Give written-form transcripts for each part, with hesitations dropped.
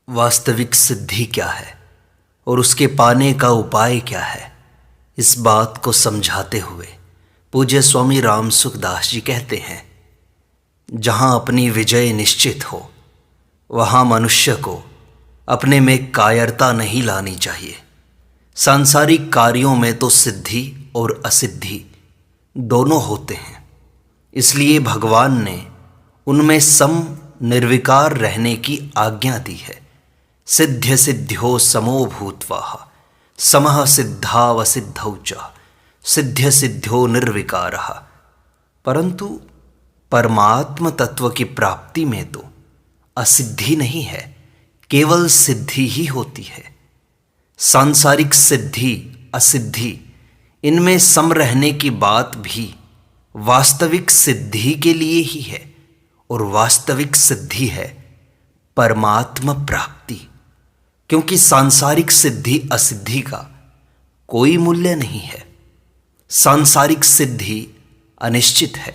वास्तविक सिद्धि क्या है और उसके पाने का उपाय क्या है, इस बात को समझाते हुए पूज्य स्वामी राम सुखदास जी कहते हैं, जहाँ अपनी विजय निश्चित हो वहाँ मनुष्य को अपने में कायरता नहीं लानी चाहिए। सांसारिक कार्यों में तो सिद्धि और असिद्धि दोनों होते हैं, इसलिए भगवान ने उनमें सम निर्विकार रहने की आज्ञा दी है। सिद्ध्य सिद्ध्यो समो भूत्वा समः सिद्धावसिद्धौ च सिद्ध्य सिद्ध्यो निर्विकारः। परंतु परमात्म तत्व की प्राप्ति में तो असिद्धि नहीं है, केवल सिद्धि ही होती है। सांसारिक सिद्धि असिद्धि इनमें सम रहने की बात भी वास्तविक सिद्धि के लिए ही है, और वास्तविक सिद्धि है परमात्म प्राप्ति। क्योंकि सांसारिक सिद्धि असिद्धि का कोई मूल्य नहीं है। सांसारिक सिद्धि अनिश्चित है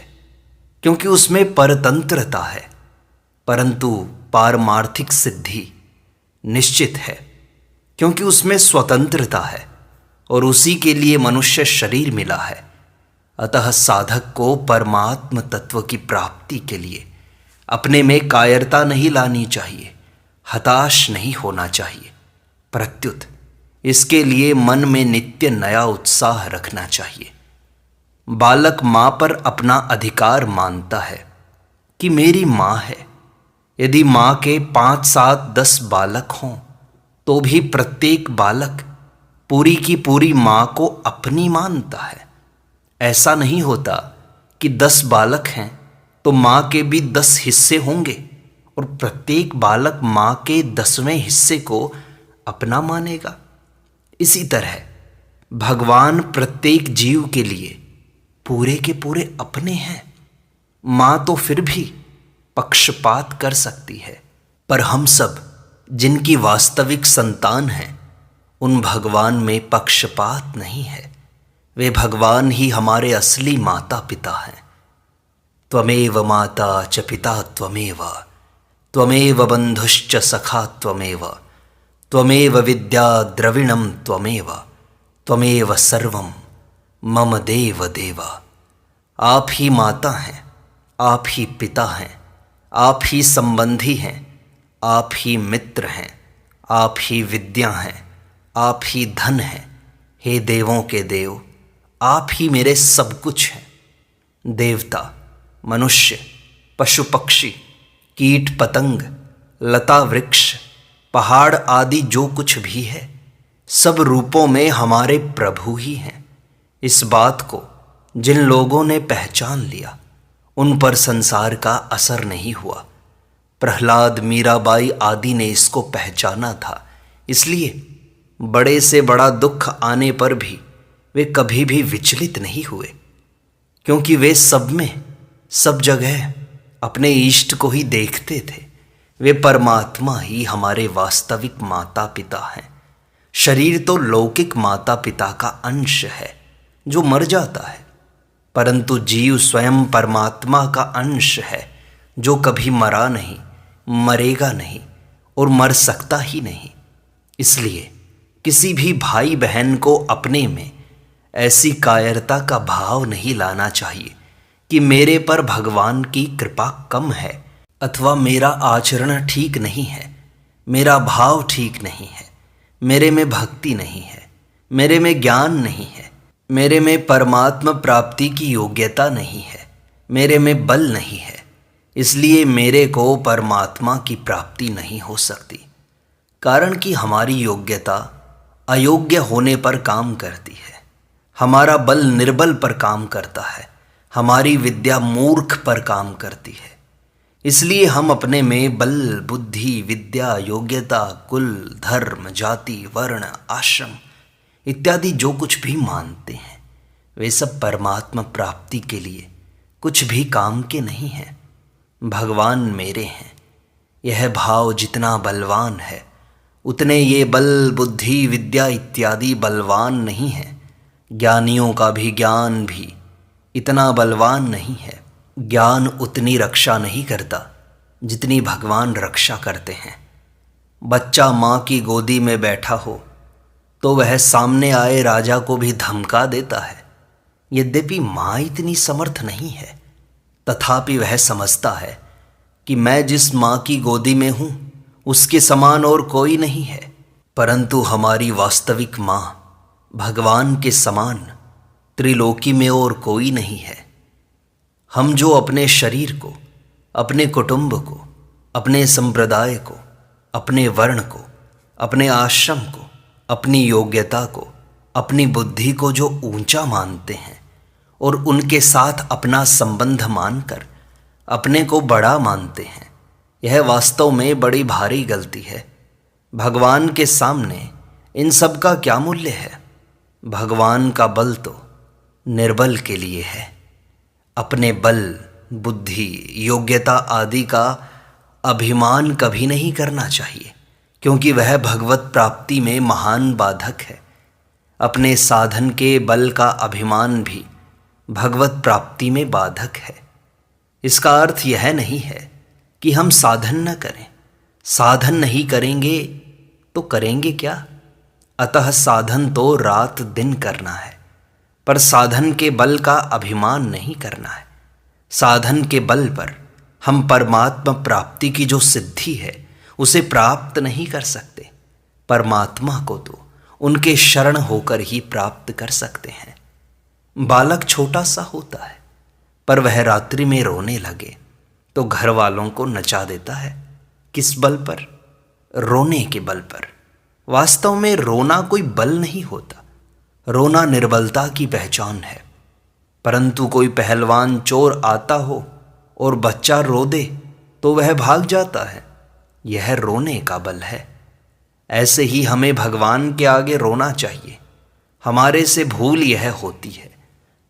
क्योंकि उसमें परतंत्रता है, परंतु पारमार्थिक सिद्धि निश्चित है क्योंकि उसमें स्वतंत्रता है और उसी के लिए मनुष्य शरीर मिला है। अतः साधक को परमात्म तत्व की प्राप्ति के लिए अपने में कायरता नहीं लानी चाहिए, हताश नहीं होना चाहिए। प्रत्युत इसके लिए मन में नित्य नया उत्साह रखना चाहिए। बालक माँ पर अपना अधिकार मानता है कि मेरी माँ है। यदि माँ के 5, 7, 10 बालक हों तो भी प्रत्येक बालक पूरी की पूरी माँ को अपनी मानता है। ऐसा नहीं होता कि 10 बालक हैं तो माँ के भी 10 हिस्से होंगे और प्रत्येक बालक माँ के 10वें हिस्से को अपना मानेगा। इसी तरह भगवान प्रत्येक जीव के लिए पूरे के पूरे अपने हैं। माँ तो फिर भी पक्षपात कर सकती है, पर हम सब जिनकी वास्तविक संतान हैं उन भगवान में पक्षपात नहीं है। वे भगवान ही हमारे असली माता पिता हैं। त्वमेव माता च पिता त्वमेव, त्वमेव बंधुश्च सखा त्वमेव, त्वमेव विद्या द्रविणं त्वमेव, त्वमेव सर्वं मम देव देव। आप ही माता हैं, आप ही पिता हैं, आप ही संबंधी हैं, आप ही मित्र हैं, आप ही विद्या हैं, आप ही धन हैं। हे देवों के देव, आप ही मेरे सब कुछ हैं। देवता, मनुष्य, पशु पक्षी, कीट पतंग, लता वृक्ष, पहाड़ आदि जो कुछ भी है, सब रूपों में हमारे प्रभु ही हैं। इस बात को जिन लोगों ने पहचान लिया उन पर संसार का असर नहीं हुआ। प्रहलाद, मीराबाई आदि ने इसको पहचाना था, इसलिए बड़े से बड़ा दुख आने पर भी वे कभी भी विचलित नहीं हुए, क्योंकि वे सब में सब जगह अपने इष्ट को ही देखते थे। वे परमात्मा ही हमारे वास्तविक माता पिता हैं। शरीर तो लौकिक माता पिता का अंश है जो मर जाता है, परंतु जीव स्वयं परमात्मा का अंश है जो कभी मरा नहीं, मरेगा नहीं और मर सकता ही नहीं। इसलिए किसी भी भाई बहन को अपने में ऐसी कायरता का भाव नहीं लाना चाहिए कि मेरे पर भगवान की कृपा कम है, अथवा मेरा आचरण ठीक नहीं है, मेरा भाव ठीक नहीं है, मेरे में भक्ति नहीं है, मेरे में ज्ञान नहीं है, मेरे में परमात्मा प्राप्ति की योग्यता नहीं है, मेरे में बल नहीं है, इसलिए मेरे को परमात्मा की प्राप्ति नहीं हो सकती। कारण कि हमारी योग्यता अयोग्य होने पर काम करती है, हमारा बल निर्बल पर काम करता है, हमारी विद्या मूर्ख पर काम करती है। इसलिए हम अपने में बल, बुद्धि, विद्या, योग्यता, कुल, धर्म, जाति, वर्ण, आश्रम इत्यादि जो कुछ भी मानते हैं वे सब परमात्मा प्राप्ति के लिए कुछ भी काम के नहीं हैं। भगवान मेरे हैं, यह भाव जितना बलवान है उतने ये बल, बुद्धि, विद्या इत्यादि बलवान नहीं है। ज्ञानियों का भी ज्ञान भी इतना बलवान नहीं है। ज्ञान उतनी रक्षा नहीं करता जितनी भगवान रक्षा करते हैं। बच्चा माँ की गोदी में बैठा हो तो वह सामने आए राजा को भी धमका देता है। यद्यपि माँ इतनी समर्थ नहीं है, तथापि वह समझता है कि मैं जिस माँ की गोदी में हूँ उसके समान और कोई नहीं है। परंतु हमारी वास्तविक माँ भगवान के समान त्रिलोकी में और कोई नहीं है। हम जो अपने शरीर को, अपने कुटुंब को, अपने संप्रदाय को, अपने वर्ण को, अपने आश्रम को, अपनी योग्यता को, अपनी बुद्धि को जो ऊंचा मानते हैं और उनके साथ अपना संबंध मानकर अपने को बड़ा मानते हैं, यह वास्तव में बड़ी भारी गलती है। भगवान के सामने इन सब का क्या मूल्य है? भगवान का बल तो निर्बल के लिए है। अपने बल, बुद्धि, योग्यता आदि का अभिमान कभी नहीं करना चाहिए, क्योंकि वह भगवत प्राप्ति में महान बाधक है। अपने साधन के बल का अभिमान भी भगवत प्राप्ति में बाधक है। इसका अर्थ यह नहीं है कि हम साधन न करें। साधन नहीं करेंगे तो करेंगे क्या? अतः साधन तो रात दिन करना है, पर साधन के बल का अभिमान नहीं करना है। साधन के बल पर हम परमात्मा प्राप्ति की जो सिद्धि है उसे प्राप्त नहीं कर सकते। परमात्मा को तो उनके शरण होकर ही प्राप्त कर सकते हैं। बालक छोटा सा होता है, पर वह रात्रि में रोने लगे तो घर वालों को नचा देता है। किस बल पर? रोने के बल पर। वास्तव में रोना कोई बल नहीं होता। रोना निर्बलता की पहचान है। परंतु कोई पहलवान चोर आता हो और बच्चा रो दे तो वह भाग जाता है, यह रोने का बल है। ऐसे ही हमें भगवान के आगे रोना चाहिए। हमारे से भूल यह होती है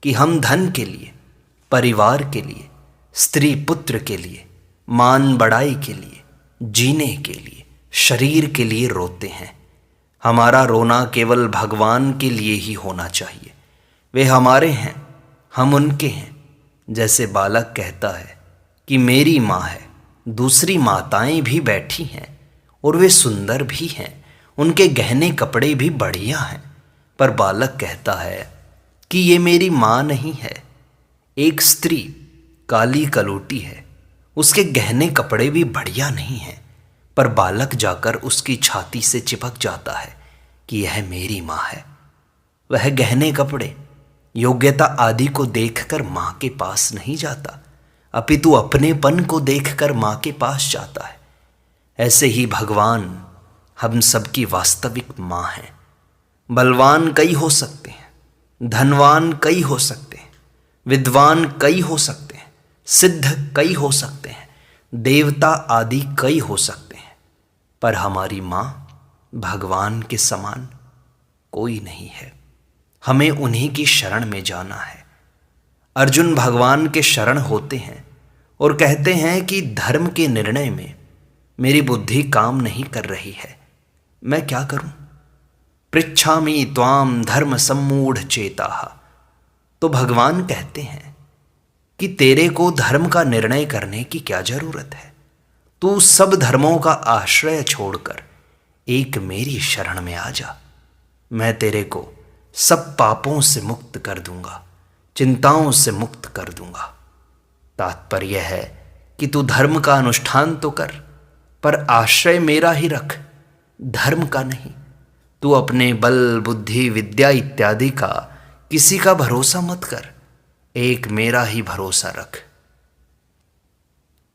कि हम धन के लिए, परिवार के लिए, स्त्री पुत्र के लिए, मान बढ़ाई के लिए, जीने के लिए, शरीर के लिए रोते हैं। हमारा रोना केवल भगवान के लिए ही होना चाहिए। वे हमारे हैं, हम उनके हैं। जैसे बालक कहता है कि मेरी माँ है, दूसरी माताएं भी बैठी हैं और वे सुंदर भी हैं, उनके गहने कपड़े भी बढ़िया हैं, पर बालक कहता है कि ये मेरी माँ नहीं है। एक स्त्री काली कलोटी है, उसके गहने कपड़े भी बढ़िया नहीं हैं, पर बालक जाकर उसकी छाती से चिपक जाता है कि यह मेरी माँ है। वह गहने कपड़े, योग्यता आदि को देखकर माँ के पास नहीं जाता, अपितु अपनेपन को देखकर माँ के पास जाता है। ऐसे ही भगवान हम सबकी वास्तविक माँ हैं। बलवान कई हो सकते हैं, धनवान कई हो सकते हैं, विद्वान कई हो सकते हैं, सिद्ध कई हो सकते हैं, देवता आदि कई हो सकते हैं, पर हमारी माँ भगवान के समान कोई नहीं है। हमें उन्हीं की शरण में जाना है। अर्जुन भगवान के शरण होते हैं और कहते हैं कि धर्म के निर्णय में मेरी बुद्धि काम नहीं कर रही है, मैं क्या करूं? पृच्छामि त्वाम धर्म सम्मूढ़ चेताः। तो भगवान कहते हैं कि तेरे को धर्म का निर्णय करने की क्या जरूरत है? तू सब धर्मों का आश्रय छोड़कर एक मेरी शरण में आ जा। मैं तेरे को सब पापों से मुक्त कर दूंगा, चिंताओं से मुक्त कर दूंगा। तात्पर्य है कि तू धर्म का अनुष्ठान तो कर, पर आश्रय मेरा ही रख, धर्म का नहीं। तू अपने बल, बुद्धि, विद्या इत्यादि का किसी का भरोसा मत कर, एक मेरा ही भरोसा रख।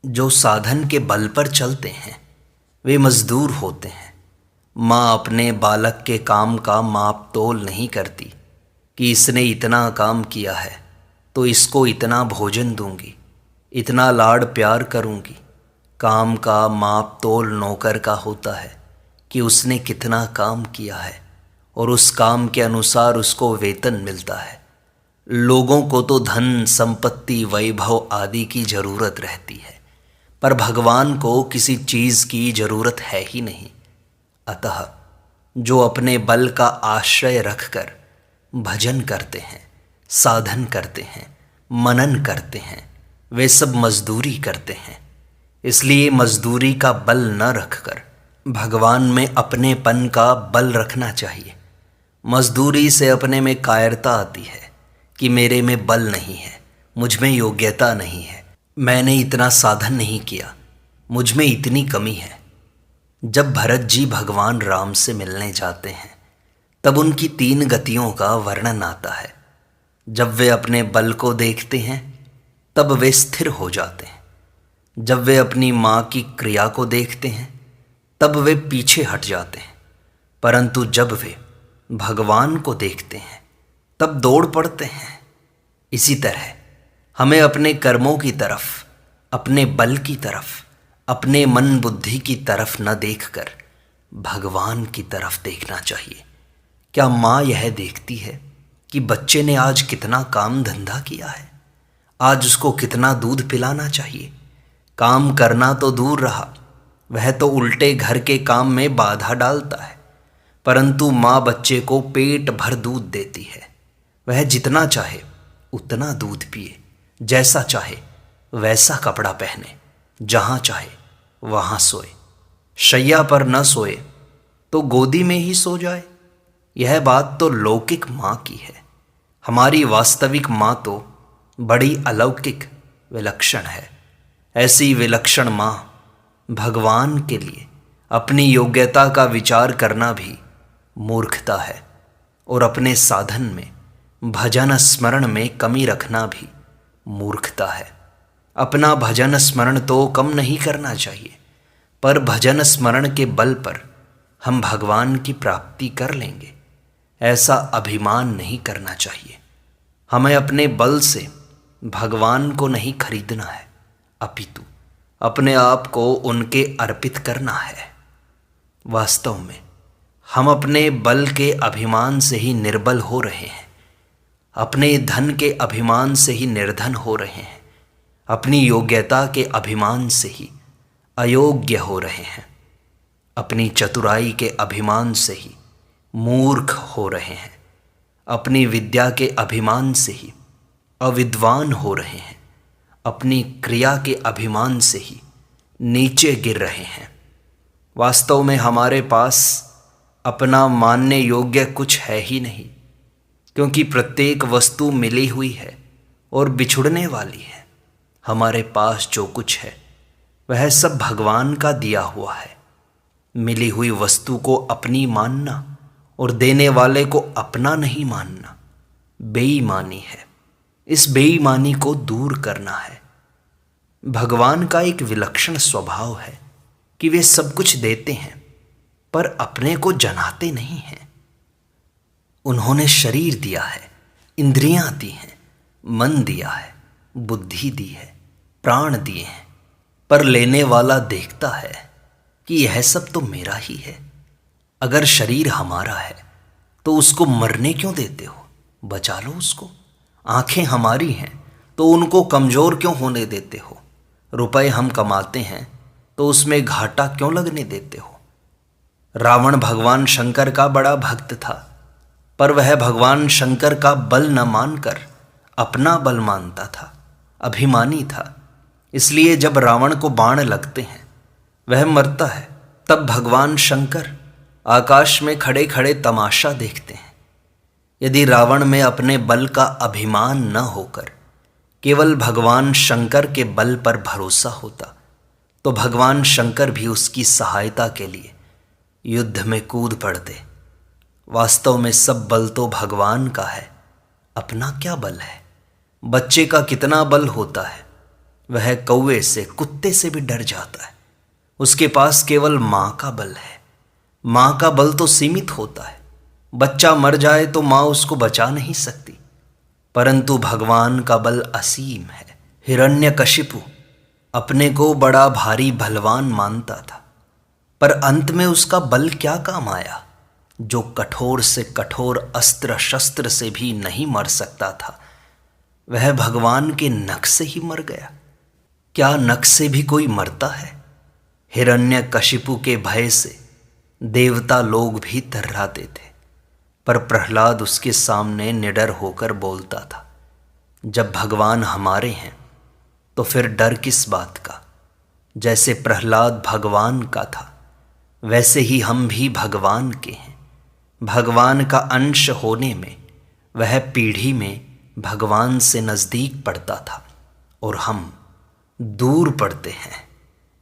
जो साधन के बल पर चलते हैं वे मजदूर होते हैं। माँ अपने बालक के काम का माप तोल नहीं करती कि इसने इतना काम किया है तो इसको इतना भोजन दूंगी, इतना लाड़ प्यार करूंगी। काम का माप तोल नौकर का होता है कि उसने कितना काम किया है और उस काम के अनुसार उसको वेतन मिलता है। लोगों को तो धन, संपत्ति, वैभव आदि की जरूरत रहती है, पर भगवान को किसी चीज़ की जरूरत है ही नहीं। अतः जो अपने बल का आश्रय रखकर भजन करते हैं, साधन करते हैं, मनन करते हैं, वे सब मजदूरी करते हैं। इसलिए मजदूरी का बल न रखकर भगवान में अपनेपन का बल रखना चाहिए। मजदूरी से अपने में कायरता आती है कि मेरे में बल नहीं है, मुझ में योग्यता नहीं है, मैंने इतना साधन नहीं किया, मुझ में इतनी कमी है। जब भरत जी भगवान राम से मिलने जाते हैं तब उनकी 3 गतियों का वर्णन आता है। जब वे अपने बल को देखते हैं तब वे स्थिर हो जाते हैं। जब वे अपनी माँ की क्रिया को देखते हैं तब वे पीछे हट जाते हैं। परंतु जब वे भगवान को देखते हैं तब दौड़ पड़ते हैं। इसी तरह हमें अपने कर्मों की तरफ, अपने बल की तरफ, अपने मन बुद्धि की तरफ न देखकर भगवान की तरफ देखना चाहिए। क्या माँ यह देखती है कि बच्चे ने आज कितना काम धंधा किया है, आज उसको कितना दूध पिलाना चाहिए? काम करना तो दूर रहा, वह तो उल्टे घर के काम में बाधा डालता है। परंतु माँ बच्चे को पेट भर दूध देती है। वह जितना चाहे उतना दूध पिए, जैसा चाहे वैसा कपड़ा पहने, जहाँ चाहे वहाँ सोए, शैया पर न सोए तो गोदी में ही सो जाए। यह बात तो लौकिक माँ की है। हमारी वास्तविक माँ तो बड़ी अलौकिक विलक्षण है। ऐसी विलक्षण माँ भगवान के लिए अपनी योग्यता का विचार करना भी मूर्खता है और अपने साधन में, भजन स्मरण में कमी रखना भी मूर्खता है। अपना भजन स्मरण तो कम नहीं करना चाहिए, पर भजन स्मरण के बल पर हम भगवान की प्राप्ति कर लेंगे, ऐसा अभिमान नहीं करना चाहिए। हमें अपने बल से भगवान को नहीं खरीदना है, अपितु अपने आप को उनके अर्पित करना है। वास्तव में हम अपने बल के अभिमान से ही निर्बल हो रहे हैं, अपने धन के अभिमान से ही निर्धन हो रहे हैं, अपनी योग्यता के अभिमान से ही अयोग्य हो रहे हैं, अपनी चतुराई के अभिमान से ही मूर्ख हो रहे हैं, अपनी विद्या के अभिमान से ही अविद्वान हो रहे हैं, अपनी क्रिया के अभिमान से ही नीचे गिर रहे हैं। वास्तव में हमारे पास अपना मानने योग्य कुछ है ही नहीं, क्योंकि प्रत्येक वस्तु मिली हुई है और बिछुड़ने वाली है। हमारे पास जो कुछ है वह सब भगवान का दिया हुआ है। मिली हुई वस्तु को अपनी मानना और देने वाले को अपना नहीं मानना बेईमानी है। इस बेईमानी को दूर करना है। भगवान का एक विलक्षण स्वभाव है कि वे सब कुछ देते हैं पर अपने को जनाते नहीं हैं। उन्होंने शरीर दिया है, इंद्रियां दी हैं, मन दिया है, बुद्धि दी है, प्राण दिए हैं, पर लेने वाला देखता है कि यह सब तो मेरा ही है। अगर शरीर हमारा है तो उसको मरने क्यों देते हो? बचा लो उसको। आंखें हमारी हैं तो उनको कमज़ोर क्यों होने देते हो? रुपए हम कमाते हैं तो उसमें घाटा क्यों लगने देते हो? रावण भगवान शंकर का बड़ा भक्त था, पर वह भगवान शंकर का बल न मानकर अपना बल मानता था, अभिमानी था। इसलिए जब रावण को बाण लगते हैं, वह मरता है, तब भगवान शंकर आकाश में खड़े खड़े तमाशा देखते हैं। यदि रावण में अपने बल का अभिमान न होकर केवल भगवान शंकर के बल पर भरोसा होता तो भगवान शंकर भी उसकी सहायता के लिए युद्ध में कूद पड़ते। वास्तव में सब बल तो भगवान का है, अपना क्या बल है? बच्चे का कितना बल होता है, वह कौवे से, कुत्ते से भी डर जाता है। उसके पास केवल माँ का बल है। माँ का बल तो सीमित होता है। बच्चा मर जाए तो माँ उसको बचा नहीं सकती, परंतु भगवान का बल असीम है। हिरण्यकशिपु अपने को बड़ा भारी बलवान मानता था, पर अंत में उसका बल क्या काम आया? जो कठोर से कठोर अस्त्र शस्त्र से भी नहीं मर सकता था, वह भगवान के नख से ही मर गया। क्या नख से भी कोई मरता है? हिरण्यकशिपु के भय से देवता लोग भी थर्राते थे, पर प्रहलाद उसके सामने निडर होकर बोलता था। जब भगवान हमारे हैं तो फिर डर किस बात का? जैसे प्रहलाद भगवान का था, वैसे ही हम भी भगवान के हैं। भगवान का अंश होने में वह पीढ़ी में भगवान से नज़दीक पड़ता था और हम दूर पड़ते हैं,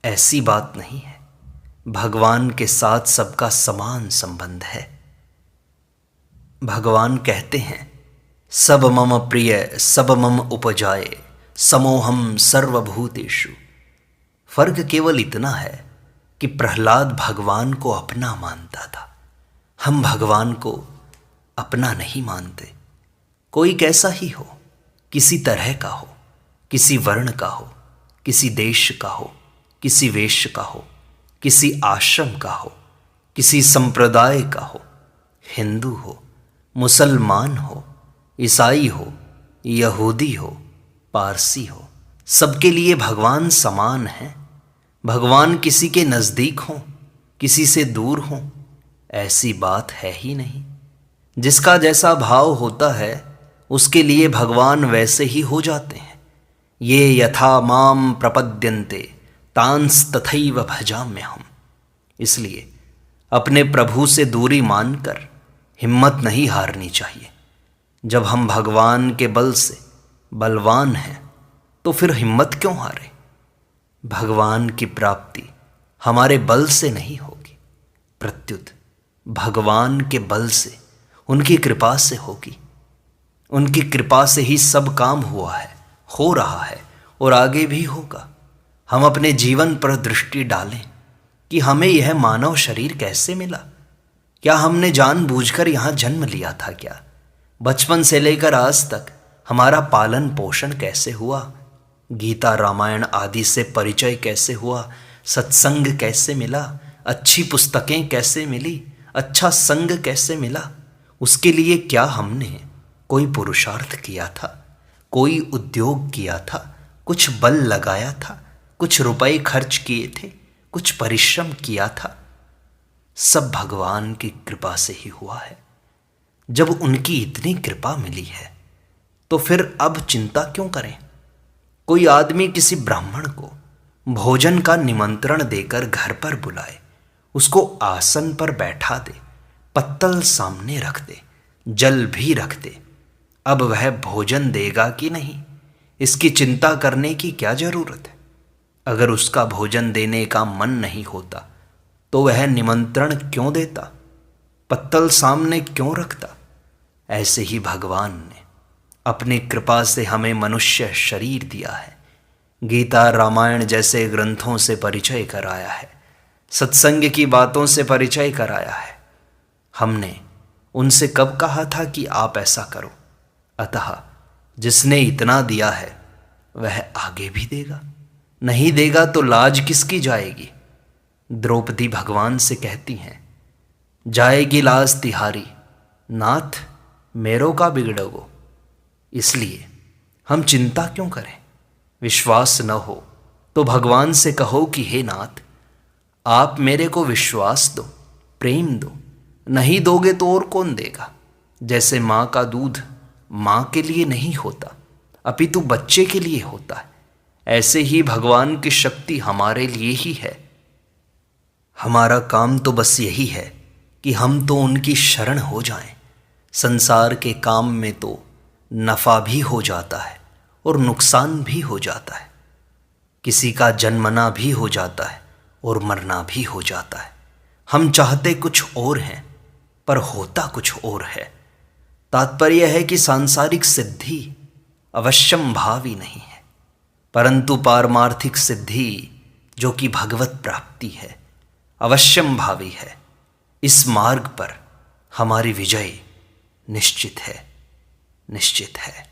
ऐसी बात नहीं है। भगवान के साथ सबका समान संबंध है। भगवान कहते हैं, सब मम प्रिय सब मम उपजाए समोहम सर्वभूतेषु। फर्क केवल इतना है कि प्रहलाद भगवान को अपना मानता था, हम भगवान को अपना नहीं मानते। कोई कैसा ही हो, किसी तरह का हो, किसी वर्ण का हो, किसी देश का हो, किसी वेश का हो, किसी आश्रम का हो, किसी संप्रदाय का हो, हिंदू हो, मुसलमान हो, ईसाई हो, यहूदी हो, पारसी हो, सबके लिए भगवान समान हैं। भगवान किसी के नज़दीक हों, किसी से दूर हों, ऐसी बात है ही नहीं। जिसका जैसा भाव होता है उसके लिए भगवान वैसे ही हो जाते हैं। ये यथा माम प्रपद्यन्ते तांस तथैव भजाम्यहम्। इसलिए अपने प्रभु से दूरी मानकर हिम्मत नहीं हारनी चाहिए। जब हम भगवान के बल से बलवान हैं तो फिर हिम्मत क्यों हारे। भगवान की प्राप्ति हमारे बल से नहीं होगी, प्रत्युत भगवान के बल से, उनकी कृपा से होगी। उनकी कृपा से ही सब काम हुआ है, हो रहा है और आगे भी होगा। हम अपने जीवन पर दृष्टि डालें कि हमें यह मानव शरीर कैसे मिला। क्या हमने जानबूझकर यहाँ जन्म लिया था क्या? बचपन से लेकर आज तक हमारा पालन पोषण कैसे हुआ? गीता रामायण आदि से परिचय कैसे हुआ? सत्संग कैसे मिला? अच्छी पुस्तकें कैसे मिली? अच्छा संग कैसे मिला? उसके लिए क्या हमने कोई पुरुषार्थ किया था, कोई उद्योग किया था, कुछ बल लगाया था, कुछ रुपए खर्च किए थे, कुछ परिश्रम किया था? सब भगवान की कृपा से ही हुआ है। जब उनकी इतनी कृपा मिली है तो फिर अब चिंता क्यों करें? कोई आदमी किसी ब्राह्मण को भोजन का निमंत्रण देकर घर पर बुलाए, उसको आसन पर बैठा दे, पत्तल सामने रख दे, जल भी रख दे, अब वह भोजन देगा कि नहीं, इसकी चिंता करने की क्या जरूरत है? अगर उसका भोजन देने का मन नहीं होता तो वह निमंत्रण क्यों देता, पत्तल सामने क्यों रखता? ऐसे ही भगवान ने अपनी कृपा से हमें मनुष्य शरीर दिया है, गीता रामायण जैसे ग्रंथों से परिचय कराया है, सत्संग की बातों से परिचय कराया है। हमने उनसे कब कहा था कि आप ऐसा करो? अतः जिसने इतना दिया है वह आगे भी देगा, नहीं देगा तो लाज किसकी जाएगी? द्रौपदी भगवान से कहती हैं, जाएगी लाज तिहारी, नाथ मेरो का बिगड़ोगो। इसलिए हम चिंता क्यों करें? विश्वास न हो तो भगवान से कहो कि हे नाथ, आप मेरे को विश्वास दो, प्रेम दो, नहीं दोगे तो और कौन देगा? जैसे माँ का दूध माँ के लिए नहीं होता अपितु बच्चे के लिए होता है, ऐसे ही भगवान की शक्ति हमारे लिए ही है। हमारा काम तो बस यही है कि हम तो उनकी शरण हो जाएं। संसार के काम में तो नफ़ा भी हो जाता है और नुकसान भी हो जाता है। किसी का जन्मना भी हो जाता है और मरना भी हो जाता है। हम चाहते कुछ और हैं पर होता कुछ और है। तात्पर्य है कि सांसारिक सिद्धि अवश्यम भावी नहीं है, परंतु पारमार्थिक सिद्धि जो कि भगवत प्राप्ति है अवश्यम भावी है। इस मार्ग पर हमारी विजय निश्चित है, निश्चित है।